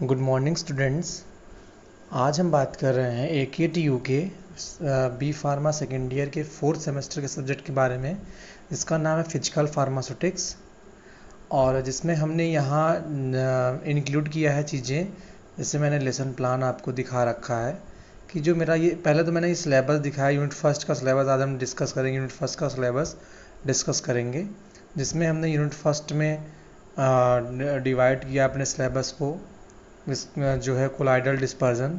Good morning students. आज हम बात कर रहे हैं AKTU के बी फार्मा सेकेंड ईयर के फोर्थ सेमेस्टर के सब्जेक्ट के बारे में। इसका नाम है फिजिकल फार्मास्यूटिक्स और जिसमें हमने यहाँ इंक्लूड किया है चीज़ें, जैसे मैंने लेसन प्लान आपको दिखा रखा है कि जो मेरा ये पहले तो मैंने ये सिलेबस दिखाया, यूनिट फर्स्ट का सिलेबस आज हम डिस्कस करेंगे। यूनिट फर्स्ट का सिलेबस डिस्कस करेंगे जिसमें हमने यूनिट फर्स्ट में डिवाइड किया अपने सिलेबस को। इसमें जो है कोलाइडल डिस्पर्जन,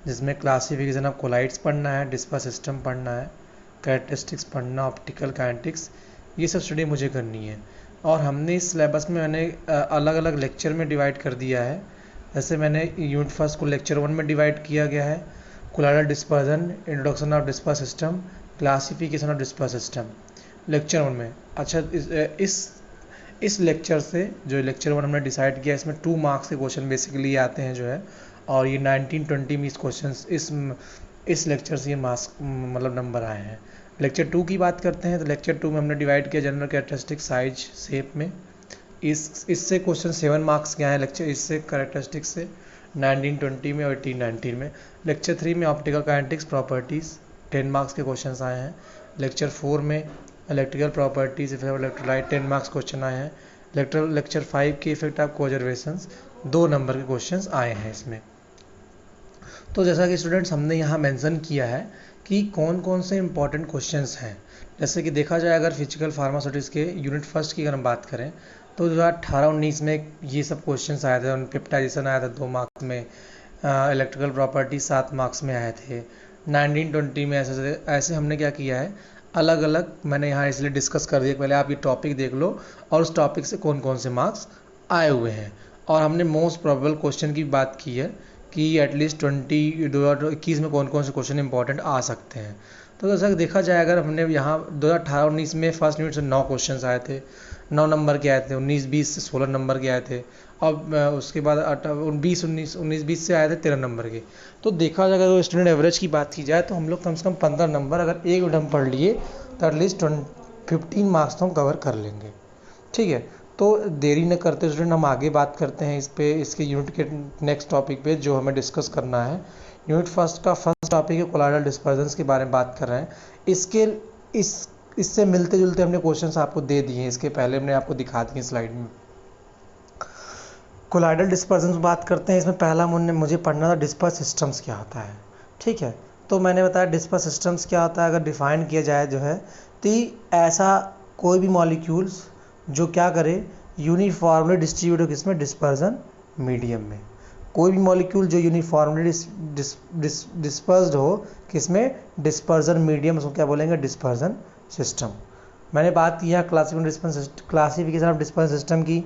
जिसमें क्लासिफिकेशन ऑफ कोलाइड्स पढ़ना है, डिस्पर्स सिस्टम पढ़ना है, कैरेक्टरिस्टिक्स पढ़ना, ऑप्टिकल काइनेटिक्स, ये सब स्टडी मुझे करनी है। और हमने इस सिलेबस में मैंने अलग अलग लेक्चर में डिवाइड कर दिया है। जैसे मैंने यूनिट फर्स्ट को लेक्चर 1 में डिवाइड किया गया है, colloidal dispersion, introduction of disperse system, classification of disperse system, lecture 1 में। अच्छा, इस लेक्चर से जो लेक्चर 1 हमने डिसाइड किया, इसमें 2 मार्क्स के क्वेश्चन बेसिकली आते हैं जो है, और ये 19-20 में इस क्वेश्चन इस लेक्चर से ये मार्क्स मतलब नंबर आए हैं। लेक्चर 2 की बात करते हैं तो लेक्चर 2 में हमने डिवाइड किया जनरल कैरेक्टरिस्टिक साइज शेप में। इससे क्वेश्चन 7 मार्क्स के आए हैं लेक्चर इससे कैरेक्टरिस्टिक से 19-20 में और 18-19 में। लेक्चर 3 में ऑप्टिकल काइनेटिक्स प्रॉपर्टीज़ 10 मार्क्स के क्वेश्चन आए हैं। लेक्चर 4 में electrical properties, effect of electrolyte 10 marks question आए हैं। लेक्चर 5 के इफेक्ट ऑफ कोजर्वेशंस 2 नंबर के क्वेश्चंस आए हैं इसमें। तो जैसा कि स्टूडेंट्स हमने यहाँ मेंशन किया है कि कौन कौन से इंपॉर्टेंट क्वेश्चंस हैं। जैसे कि देखा जाए अगर फिजिकल फार्मास्यूटिक्स के यूनिट फर्स्ट की अगर हम बात करें तो 2018-19 में ये सब क्वेश्चंस आए थे। पेप्टाइजेशन आया था 2 मार्क्स में, इलेक्ट्रिकल प्रॉपर्टी 7 मार्क्स में आए थे। 19-20 में ऐसे हमने क्या किया है, अलग अलग मैंने यहाँ इसलिए डिस्कस कर दिया। पहले आप ये टॉपिक देख लो और उस टॉपिक से कौन कौन से मार्क्स आए हुए हैं। और हमने मोस्ट प्रोबेबल क्वेश्चन की बात की है कि एटलीस्ट 2021 में कौन कौन से क्वेश्चन इंपॉर्टेंट आ सकते हैं। तो जैसा कि देखा जाए, अगर हमने यहाँ 2018-19 में फर्स्ट यूनिट से 9 क्वेश्चन आए थे, 9 नंबर के आए थे। 19-20 से 16 नंबर के आए थे। और उसके बाद 19-20 से आए थे 13 नंबर के। तो देखा जाए अगर स्टूडेंट एवरेज की बात की जाए तो हम लोग कम से कम 15 नंबर अगर एक मिनट हम पढ़ लिए तो एटलीस्ट 15 मार्क्स तो हम कवर कर लेंगे। ठीक है, तो देरी न करते स्टूडेंट हम आगे बात करते हैं इसके यूनिट के नेक्स्ट टॉपिक पे जो हमें डिस्कस करना है। यूनिट फर्स्ट का फर्स्ट टॉपिक है कोलाइडल डिस्पर्जन्स के बारे में बात कर रहे हैं। इससे मिलते जुलते हमने क्वेश्चंस आपको दे दिए हैं, इसके पहले हमने आपको दिखा दिए स्लाइड में। कोलाइडल डिस्पर्जन बात करते हैं। इसमें पहला मुझे पढ़ना था डिस्पर्स सिस्टम्स क्या होता है। ठीक है, तो मैंने बताया डिस्पर्स सिस्टम्स क्या होता है। अगर डिफाइन किया जाए जो है तो ऐसा कोई भी मॉलिक्यूल्स जो क्या करे, यूनिफॉर्मली डिस्ट्रीब्यूट हो किसमें, डिस्पर्जन मीडियम में। कोई भी मॉलिक्यूल जो यूनिफॉर्मली डिस्पर्स्ड हो किसमें, डिस्पर्जन मीडियम, उसको क्या बोलेंगे, डिस्पर्जन सिस्टम। मैंने बात की है क्लासिफिकेशन ऑफ डिस्पर्जन सिस्टम की।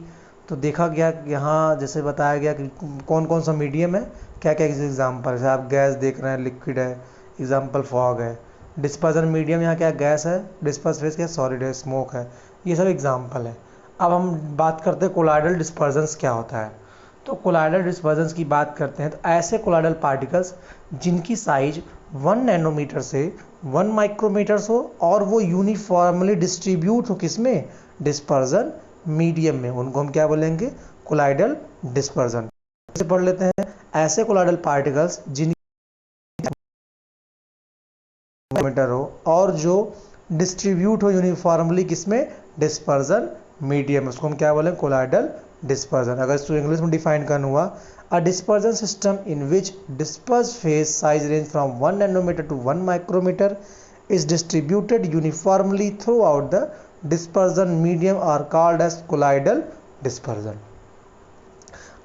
तो देखा गया यहाँ जैसे बताया गया कि कौन कौन सा मीडियम है, क्या क्या एग्जाम्पल, जैसे आप गैस देख रहे हैं, लिक्विड है, एग्जाम्पल फॉग है। डिस्पर्जन मीडियम यहाँ क्या, गैस है, डिस्पर्स फेस क्या, सॉलिड है, स्मोक है, ये सब एग्जाम्पल है। अब हम बात करते हैं कोलाइडल डिस्पर्जन्स क्या होता है। तो कोलाइडल डिस्पर्जन्स की बात करते हैं तो ऐसे कोलाइडल पार्टिकल्स जिनकी साइज 1 नैनोमीटर से 1 माइक्रोमीटर हो और वो यूनिफॉर्मली डिस्ट्रीब्यूट हो किसमें, डिस्पर्जन मीडियम में, उनको हम क्या बोलेंगे, कोलाइडल डिस्पर्जन। इसे पढ़ लेते हैं। ऐसे कोलाइडल पार्टिकल्स जिनकी मीटर हो और जो डिस्ट्रीब्यूट हो यूनिफॉर्मली किसमें, डिस्पर्जन मीडियम, उसको हम क्या बोलेंगे, कोलाइडल डिस्पर्जन। अगर इसको इंग्लिश में डिफाइन करना हुआ, a dispersion system in which disperse phase size range from 1 nanometre to 1 micrometre is distributed uniformly throughout the dispersion medium are called as colloidal dispersion।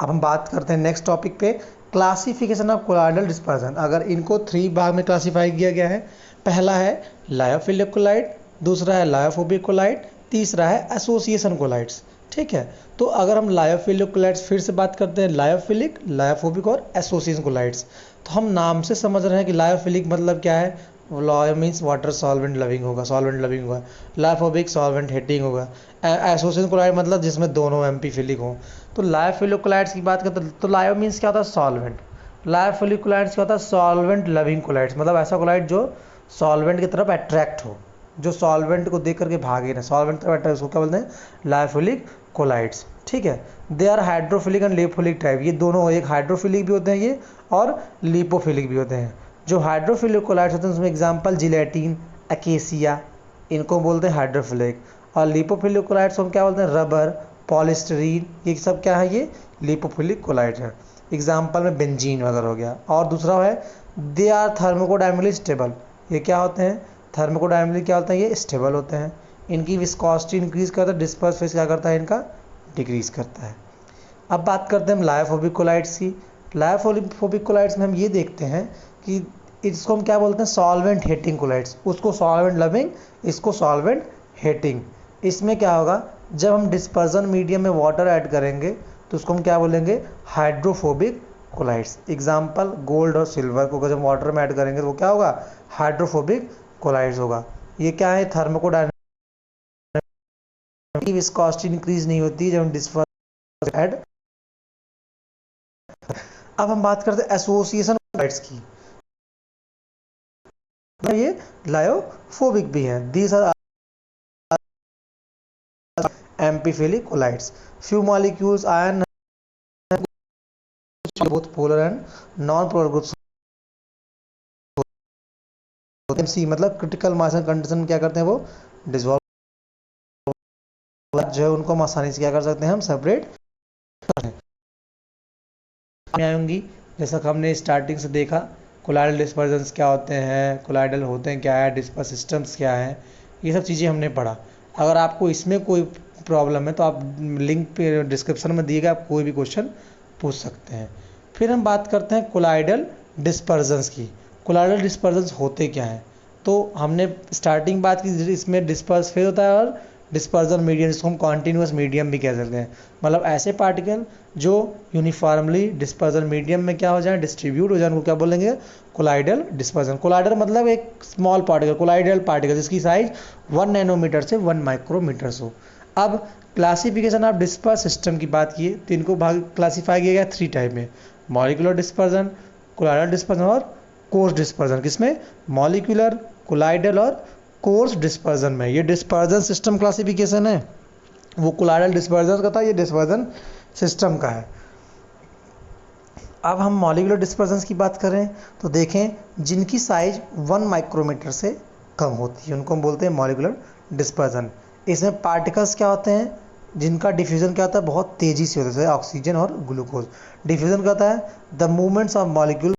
अब हम बात करते हैं नेक्स्ट टॉपिक पे, क्लासिफिकेशन ऑफ कोलाइडल डिस्पर्जन। अगर इनको 3 भाग में क्लासिफाई किया गया है। पहला है लायोफिलिक कोलाइड, दूसरा है लायोफोबिक कोलाइड, तीसरा है एसोसिएशन कोलाइड्स। ठीक है, तो अगर हम लायोफिलिक कोलाइड्स फिर से बात करते हैं, लायोफिलिक, लायोफोबिक और एसोसिएशन कोलाइड्स। तो हम नाम से समझ रहे हैं कि लायोफिलिक मतलब क्या है, लायो मीन्स वाटर सॉल्वेंट लविंग होगा, सॉल्वेंट लविंग होगा। लायोफोबिक सॉल्वेंट हेटिंग होगा। एसोसिएशन कोलाइड मतलब जिसमें दोनों एम्फीफिलिक हों। तो लायोफिलिक कोलाइड्स की बात करते हैं तो लायो मीन्स क्या होता है, सॉल्वेंट। लायोफिलिक कोलाइड्स क्या होता है, सॉल्वेंट लविंग कोलाइड्स, मतलब ऐसा कोलाइड जो सॉल्वेंट की तरफ अट्रैक्ट हो, जो सॉल्वेंट को देख करके भागे ना, सॉल्वेंट की तरफ अट्रैक्ट, उसको क्या बोलते हैं, लायोफिलिक कोलाइड्स, ठीक है। They are hydrophilic and lipophilic type, ये दोनों, एक हाइड्रोफिलिक भी होते हैं ये और लिपोफिलिक भी होते हैं। जो हाइड्रोफिलिक कोलाइड्स होते हैं उसमें एग्जांपल जिलेटिन, अकेसिया, इनको बोलते हैं हाइड्रोफिलिक। और लिपोफिलिक कोलाइड्स हम क्या बोलते हैं, रबर, पॉलिस्टरीन, ये सब क्या है, ये लिपोफिलिक कोलाइड्स है। एग्जांपल में बेंजीन वगैरह हो गया। और दूसरा है दे आर थर्मोडायनेमिकली स्टेबल, ये क्या होते हैं, थर्मोडायनेमिकली क्या होते हैं, ये स्टेबल होते हैं। इनकी विस्कोसिटी इंक्रीज करता है, डिस्पर्स फेस क्या करता है, इनका डिक्रीज करता है। अब बात करते हैं हम लायोफोबिक कोलाइड्स की। लायोफोबिक कोलाइड्स में हम ये देखते हैं कि इसको हम क्या बोलते हैं, सॉल्वेंट हेटिंग कोलाइड्स, उसको सॉल्वेंट लविंग, इसको सॉल्वेंट हेटिंग। इसमें क्या होगा, जब हम डिस्पर्जन मीडियम में वाटर ऐड करेंगे तो उसको हम क्या बोलेंगे, हाइड्रोफोबिक कोलाइड्स। एग्जाम्पल गोल्ड और सिल्वर को जब वाटर में ऐड करेंगे तो वो क्या होगा, हाइड्रोफोबिक कोलाइड्स होगा। ये क्या है, थर्मोडायनेमिक की विस्कोसिटी इंक्रीज नहीं होती जब हम डिस्पर्स ऐड। अब हम बात करते हैं एसोसिएशन कोलाइड्स की, ये लायोफोबिक भी हैं। These are amphiphilic colloids, few molecules ion both polar and non-polar groups see, मतलब क्रिटिकल मास कंडीशन क्या करते हैं, वो डिसॉल्व जो है उनको हम आसानी से क्या कर सकते हैं, हम सेपरेट आएंगी। जैसा कि हमने स्टार्टिंग से देखा कोलाइडल डिस्पर्जन्स क्या होते हैं, कोलाइडल होते हैं क्या है, डिस्पर्स सिस्टम्स क्या है, ये सब चीज़ें हमने पढ़ा। अगर आपको इसमें कोई प्रॉब्लम है तो आप लिंक पे डिस्क्रिप्शन में दिए गए आप कोई भी क्वेश्चन पूछ सकते हैं। फिर हम बात करते हैं कोलाइडल डिस्पर्जन्स की। कोलाइडल डिस्पर्जन्स होते क्या हैं, तो हमने स्टार्टिंग बात की, इसमें डिस्पर्स फेज होता है और डिस्पर्जन मीडियम, जिसको हम कॉन्टिन्यूस मीडियम भी कह सकते हैं। मतलब ऐसे पार्टिकल जो यूनिफॉर्मली डिस्पर्जन मीडियम में क्या हो जाए, डिस्ट्रीब्यूट हो जाए, उनको क्या बोलेंगे, कोलाइडल डिस्पर्जन। कोलाइडल मतलब एक स्मॉल पार्टिकल, कोलाइडल पार्टिकल जिसकी साइज 1 नैनोमीटर से 1 माइक्रोमीटर हो। अब क्लासिफिकेशन ऑफ डिस्पर्स सिस्टम की बात किए तो इनको भाग क्लासीफाई किया गया 3 टाइप में, मॉलिक्यूलर डिस्पर्जन, कोलाइडल डिस्पर्जन और कोर्स डिस्पर्जन। किसमें, मॉलिक्यूलर, कोलाइडल और कोर्स डिस्पर्जन में। ये डिस्पर्जन सिस्टम क्लासिफिकेशन है, वो कोलाइडल डिस्पर्जन का था, ये डिस्पर्जन सिस्टम का है। अब हम मॉलिक्यूलर डिस्पर्जन की बात करें तो देखें जिनकी साइज 1 माइक्रोमीटर से कम होती है उनको हम बोलते हैं मॉलिक्यूलर डिस्पर्जन। इसमें पार्टिकल्स क्या होते हैं, जिनका डिफ्यूजन क्या होता है, बहुत तेज़ी से होता है, जैसे ऑक्सीजन और ग्लूकोज। डिफ्यूजन क्या होता है, द मूवमेंट्स ऑफ मॉलिक्यूल